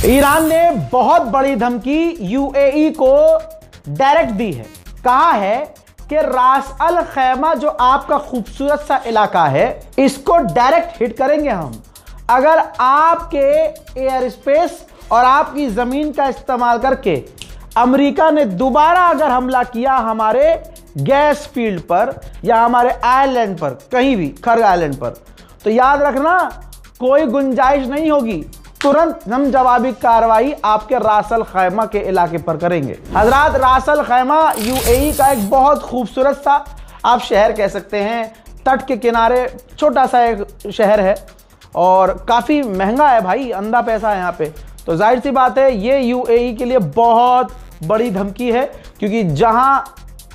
Iran ने बहुत बड़ी धमकी यूएई को डायरेक्ट दी है। कहा है कि रास अल खैमा जो आपका खूबसूरत सा इलाका है, इसको डायरेक्ट हिट करेंगे हम अगर आपके एयर स्पेस और आपकी जमीन का इस्तेमाल करके अमेरिका ने दोबारा अगर हमला किया हमारे गैस फील्ड पर या हमारे आइलैंड पर, कहीं भी खर्ग आइलैंड पर, तो याद रखना कोई गुंजाइश नहीं होगी, तुरंत हम जवाबी कार्रवाई आपके रास अल खैमा के इलाके पर करेंगे। हजरात, रास अल खैमा यूएई का एक बहुत खूबसूरत सा आप शहर कह सकते हैं, तट के किनारे छोटा सा एक शहर है और काफ़ी महंगा है भाई, अंधा पैसा है यहाँ पे। तो जाहिर सी बात है ये यूएई के लिए बहुत बड़ी धमकी है, क्योंकि जहां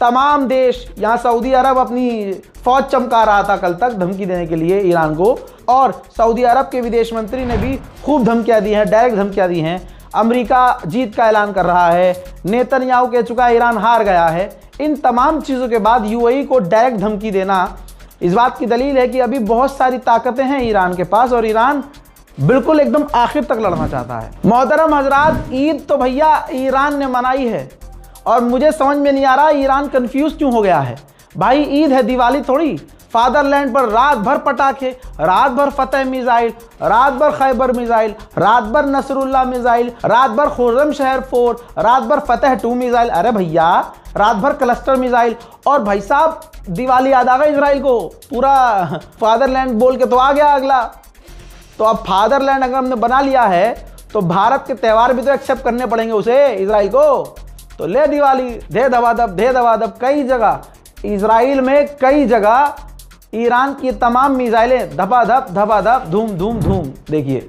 तमाम देश, यहां सऊदी अरब अपनी फौज चमका रहा था कल तक धमकी देने के लिए ईरान को, और सऊदी अरब के विदेश मंत्री ने भी खूब धमकियां दी हैं, डायरेक्ट धमकियां दी हैं। अमेरिका जीत का ऐलान कर रहा है, नेतन्याहू कह चुका है ईरान हार गया है। इन तमाम चीज़ों के बाद यूएई को डायरेक्ट धमकी देना इस बात की दलील है कि अभी बहुत सारी ताकतें हैं ईरान के पास और ईरान बिल्कुल एकदम आखिर तक लड़ना चाहता है। मोहतरम हजरात, ईद तो भैया ईरान ने मनाई है और मुझे समझ में नहीं आ रहा ईरान कंफ्यूज क्यों हो गया है। भाई ईद है, दिवाली थोड़ी। फादरलैंड पर रात भर पटाखे, रात भर फतेह मिसाइल, रात भर खैबर मिसाइल, रात भर नसरुल्लाह मिसाइल, रात भर खुर्रम शहर 4, रात भर फतेह 2 मिसाइल। अरे भैया, रात भर क्लस्टर मिसाइल। और भाई साहब दिवाली याद आ गया इसराइल को, पूरा फादरलैंड बोल के तो आ गया अगला। तो अब फादरलैंड अगर हमने बना लिया है तो भारत के त्यौहार भी तो एक्सेप्ट करने पड़ेंगे उसे, इसराइल को। तो ले दिवाली, दे दबादब, दे दबादब। कई जगह इसराइल में, कई जगह ईरान की तमाम मिसाइलें धपाधप धपाधप, धूम धूम धूम। देखिए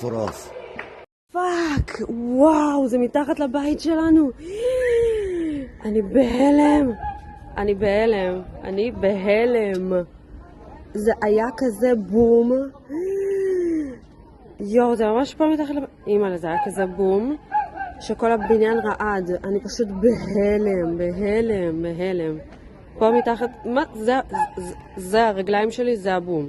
פראס? פאק, וואו, זה מתחת לבית שלנו. אני בהלם. אני בהלם. אני בהלם. זה היה כזה בום. יואו, זה ממש פה מתחת לבית. אימא'לה, זה היה כזה בום. שכל הבניין רעד. אני פשוט בהלם, בהלם, בהלם. פה מתחת, מה? זה הרגליים שלי, זה הבום.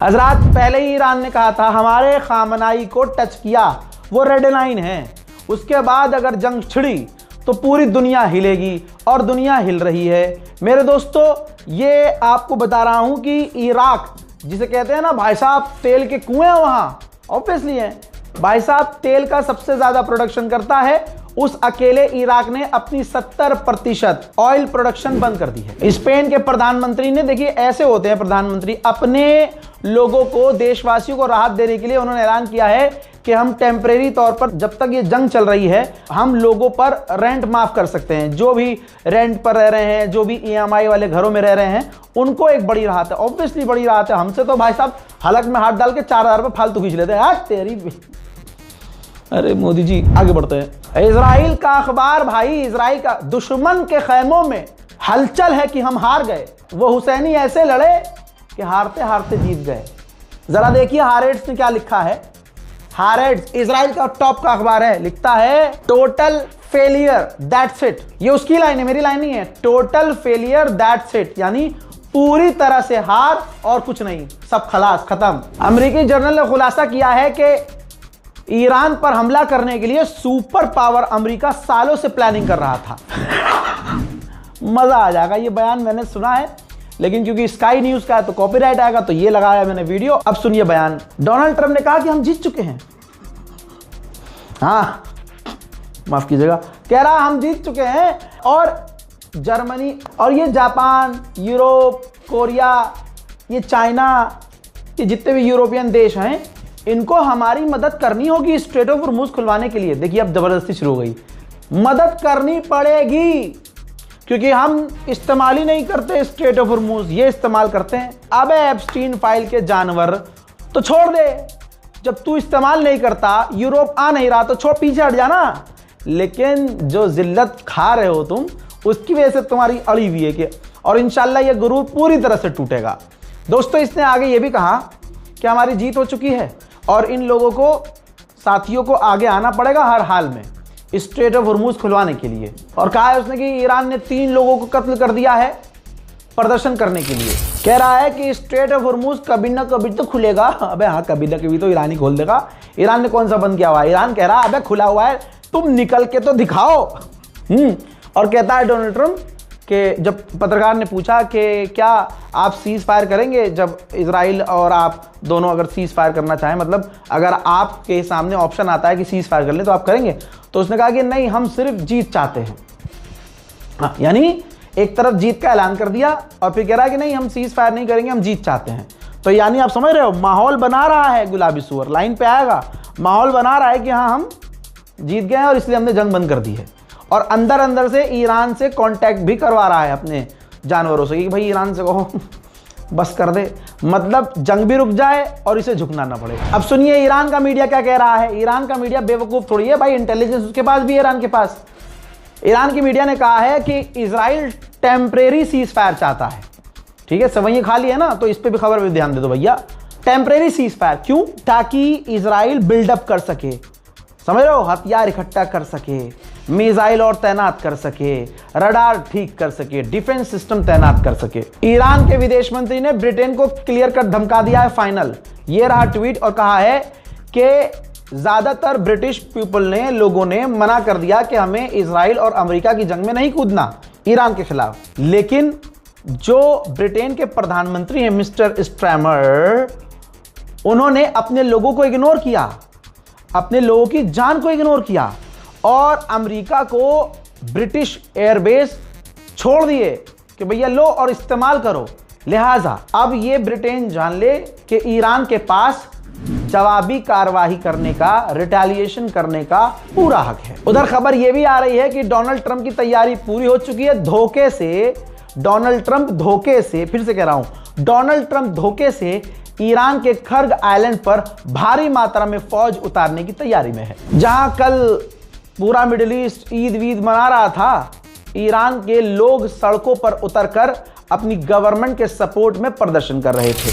हजरात, पहले ही ईरान ने कहा था हमारे खामनाई को टच किया, वो रेड लाइन है। उसके बाद अगर जंग छिड़ी तो पूरी दुनिया हिलेगी और दुनिया हिल रही है। मेरे दोस्तों, ये आपको बता रहा हूं कि इराक, जिसे कहते हैं ना भाई साहब तेल के कुएं वहां, ऑब्वियसली है भाई साहब, तेल का सबसे ज्यादा प्रोडक्शन करता है। उस अकेले इराक ने अपनी 70% ऑयल प्रोडक्शन बंद कर दी है। स्पेन के प्रधानमंत्री ने, देखिए ऐसे होते हैं प्रधानमंत्री, अपने लोगों को, देशवासियों को राहत देने के लिए उन्होंने ऐलान किया है कि हम टेम्परेरी तौर पर जब तक ये जंग चल रही है हम लोगों पर रेंट माफ कर सकते हैं। जो भी रेंट पर रह रहे हैं, जो भी ईएमआई वाले घरों में रह रहे हैं, उनको एक बड़ी राहत है। ऑब्वियसली बड़ी राहत है। हमसे तो भाई साहब हलक में हाथ डाल के 4,000 रुपये फालतू खींच लेते हैं। यार तेरी, अरे मोदी जी आगे बढ़ते हैं। इजराइल का अखबार, भाई इजराइल का, दुश्मन के खैमों में हलचल है कि हम हार गए। वो हुसैनी ऐसे लड़े कि हारते हारते जीत गए। जरा देखिए हारेट्स ने क्या लिखा है। हारेट्स इजराइल का टॉप का अखबार है, लिखता है टोटल फेलियर दैट्स इट। ये उसकी लाइन है, मेरी लाइन नहीं है। टोटल फेलियर दैट्स इट, यानी पूरी तरह से हार और कुछ नहीं, सब खलास, खत्म। अमेरिकी जर्नल ने खुलासा किया है कि ईरान पर हमला करने के लिए सुपर पावर अमेरिका सालों से प्लानिंग कर रहा था। मजा आ जाएगा। ये बयान मैंने सुना है, लेकिन क्योंकि स्काई न्यूज का है तो कॉपीराइट आएगा, तो ये लगाया मैंने वीडियो। अब सुनिए बयान। डोनाल्ड ट्रंप ने कहा कि हम जीत चुके हैं। हाँ, माफ कीजिएगा, कह रहा हम जीत चुके हैं। और जर्मनी और ये जापान, यूरोप, कोरिया, ये चाइना, ये जितने भी यूरोपियन देश हैं, इनको हमारी मदद करनी होगी स्ट्रेट ऑफ हॉर्मज़ खुलवाने के लिए। देखिए अब जबरदस्ती शुरू हो गई, मदद करनी पड़ेगी, क्योंकि हम इस्तेमाल ही नहीं करते स्ट्रेट ऑफ हॉर्मज़, ये इस्तेमाल करते हैं। अबे एप्स्टीन फाइल के जानवर, तो छोड़ दे। जब तू इस्तेमाल नहीं करता, यूरोप आ नहीं रहा, तो छोड़, पीछे हट जाना। लेकिन जो जिल्लत खा रहे हो तुम, उसकी वजह से तुम्हारी अड़ी हुई है कि, और इंशाल्लाह ये गुरूर पूरी तरह से टूटेगा। दोस्तों इसने आगे ये भी कहा कि हमारी जीत हो चुकी है और इन लोगों को, साथियों को आगे आना पड़ेगा हर हाल में स्ट्रेट ऑफ हॉर्मज़ खुलवाने के लिए। और कहा है उसने कि ईरान ने 3 लोगों को कत्ल कर दिया है प्रदर्शन करने के लिए। कह रहा है कि स्ट्रेट ऑफ हॉर्मज़ कभी ना कभी तो खुलेगा। अबे हाँ, कभी ना कभी तो ईरान ही खोल देगा। ईरान ने कौन सा बंद किया हुआ है? ईरान कह रहा है अबे खुला हुआ है, तुम निकल के तो दिखाओ। और कहता है डोनाल्ड ट्रंप कि जब पत्रकार ने पूछा कि क्या आप सीज फायर करेंगे, जब इजराइल और आप दोनों अगर सीज फायर करना चाहें, मतलब अगर आपके सामने ऑप्शन आता है कि सीज फायर कर लें तो आप करेंगे? तो उसने कहा कि नहीं, हम सिर्फ जीत चाहते हैं। हाँ, यानी एक तरफ जीत का ऐलान कर दिया और फिर कह रहा है कि नहीं, हम सीज फायर नहीं करेंगे, हम जीत चाहते हैं। तो यानी आप समझ रहे हो, माहौल बना रहा है गुलाबी सुअर, लाइन पे आएगा, माहौल बना रहा है कि हाँ हम जीत गए हैं और इसलिए हमने जंग बंद कर दी है। और अंदर अंदर से ईरान से कांटेक्ट भी करवा रहा है अपने जानवरों से कि भाई ईरान से कहो बस कर दे, मतलब जंग भी रुक जाए और इसे झुकना ना पड़े। अब सुनिए ईरान का मीडिया क्या कह रहा है। ईरान का मीडिया बेवकूफ थोड़ी है भाई, इंटेलिजेंस उसके पास भी है ईरान के पास। ईरान की मीडिया ने कहा है कि इजराइल टेम्परेरी सीज फायर चाहता है। ठीक है, सवैया खाली है ना, तो इस पे भी खबर पे ध्यान दे दो भैया। टेम्परेरी सीज फायर क्यों? ताकि इजराइल बिल्डअप कर सके, समझ रहे हो, हथियार इकट्ठा कर सके, मिसाइल और तैनात कर सके, रडार ठीक कर सके, डिफेंस सिस्टम तैनात कर सके। ईरान के विदेश मंत्री ने ब्रिटेन को क्लियर कट धमका दिया है फाइनल। ये रहा ट्वीट, और कहा है कि ज्यादातर ब्रिटिश पीपल ने, लोगों ने मना कर दिया कि हमें इजराइल और अमेरिका की जंग में नहीं कूदना ईरान के खिलाफ। लेकिन जो ब्रिटेन के प्रधानमंत्री हैं मिस्टर स्ट्रैमर, उन्होंने अपने लोगों को इग्नोर किया, अपने लोगों की जान को इग्नोर किया और अमेरिका को ब्रिटिश एयरबेस छोड़ दिए कि भैया लो और इस्तेमाल करो। लिहाजा अब ये ब्रिटेन जान ले कि ईरान के पास जवाबी कार्रवाई करने का, रिटेलिएशन करने का पूरा हक है। उधर खबर यह भी आ रही है कि डोनाल्ड ट्रंप की तैयारी पूरी हो चुकी है। धोखे से डोनाल्ड ट्रंप, धोखे से, फिर से कह रहा हूं, डोनाल्ड ट्रंप धोखे से ईरान के खर्ग आइलैंड पर भारी मात्रा में फौज उतारने की तैयारी में है। जहां कल पूरा मिडिल ईस्ट ईद वीद मना रहा था, ईरान के लोग सड़कों पर उतरकर अपनी गवर्नमेंट के सपोर्ट में प्रदर्शन कर रहे थे।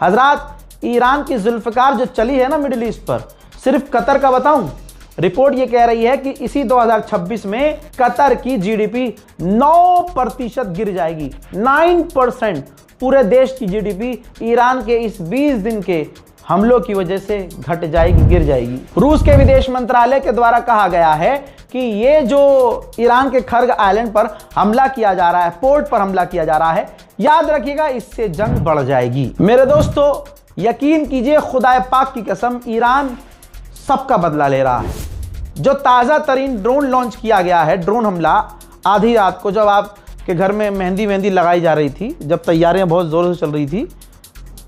हजरात, ईरान की जुल्फकार जो चली है ना मिडिल ईस्ट पर, सिर्फ कतर का बताऊं, रिपोर्ट ये कह रही है कि इसी 2026 में कतर की जीडीपी 9% गिर जाएगी। 9% पूरे देश की जीडीपी ईरान के इस 20 दिन के हमलों की वजह से घट जाएगी, गिर जाएगी। रूस के विदेश मंत्रालय के द्वारा कहा गया है कि ये जो ईरान के खर्ग आइलैंड पर हमला किया जा रहा है, पोर्ट पर हमला किया जा रहा है, याद रखिएगा इससे जंग बढ़ जाएगी। मेरे दोस्तों, यकीन कीजिए, खुदाए पाक की कसम, ईरान सबका बदला ले रहा है। जो ताज़ा तरीन ड्रोन लॉन्च किया गया है, ड्रोन हमला आधी रात को, जब आपके घर में मेहंदी लगाई जा रही थी, जब तैयारियां बहुत ज़ोर से चल रही थी,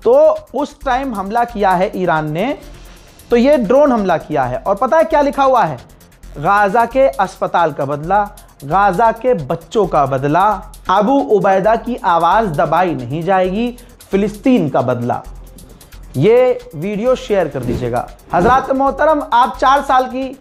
तो उस टाइम हमला किया है ईरान ने। तो ये ड्रोन हमला किया है और पता है क्या लिखा हुआ है? गाज़ा के अस्पताल का बदला, गाज़ा के बच्चों का बदला, अबू उबैदा की आवाज़ दबाई नहीं जाएगी, फिलिस्तीन का बदला। ये वीडियो शेयर कर दीजिएगा। हजरात मोहतरम, आप 4 साल की,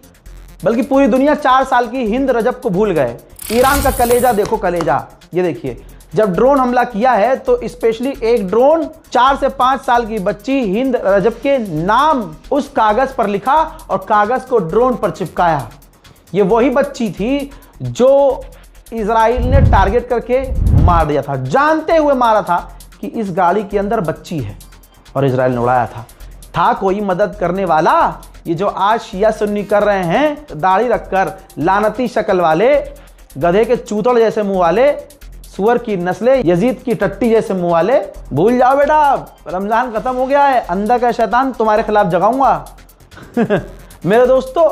बल्कि पूरी दुनिया 4 साल की हिंद रजब को भूल गए। ईरान का कलेजा देखो, कलेजा, ये देखिए। जब ड्रोन हमला किया है तो स्पेशली एक ड्रोन 4 से 5 साल की बच्ची हिंद रजब के नाम उस कागज पर लिखा और कागज को ड्रोन पर चिपकाया। ये वही बच्ची थी जो इजराइल ने टारगेट करके मार दिया था, जानते हुए मारा था कि इस गाड़ी के अंदर बच्ची है, और इजराइल ने उड़ाया था कोई मदद करने वाला? ये जो आज शिया सुन्नी कर रहे हैं, दाढ़ी रखकर, लानती शक्ल वाले, गधे के चूतड़ जैसे मुंह वाले, सुअर की नस्लें, यजीद की टट्टी जैसे मुंह वाले, भूल जाओ बेटा, रमजान खत्म हो गया है, अंदर का शैतान तुम्हारे खिलाफ जगाऊंगा। मेरे दोस्तों,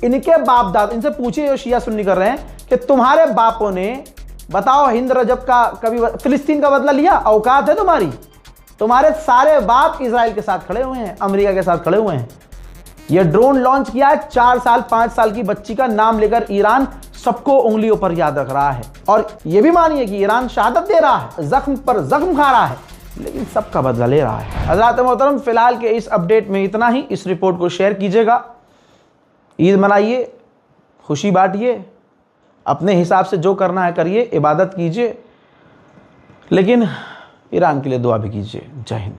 इनके बाप दादा, इनसे पूछिए जो शिया सुन्नी कर रहे हैं, कि तुम्हारे बापों ने, बताओ, हिंद रजब का कभी फिलिस्तीन का बदला लिया? औकात है तुम्हारी? तुम्हारे सारे बाप इजराइल के साथ खड़े हुए हैं, अमेरिका के साथ खड़े हुए हैं। यह ड्रोन लॉन्च किया है 4 साल 5 साल की बच्ची का नाम लेकर ईरान सबको उंगलियों पर याद रख रहा है। और यह भी मानिए कि ईरान शहादत दे रहा है, जख्म पर जख्म खा रहा है, लेकिन सबका बदला ले रहा है। हज़रात मोहतरम, फिलहाल के इस अपडेट में इतना ही। इस रिपोर्ट को शेयर कीजिएगा, ईद मनाइए, खुशी बांटिए, अपने हिसाब से जो करना है करिए, इबादत कीजिए, लेकिन ईरान के लिए दुआ भी कीजिए। जय हिंद।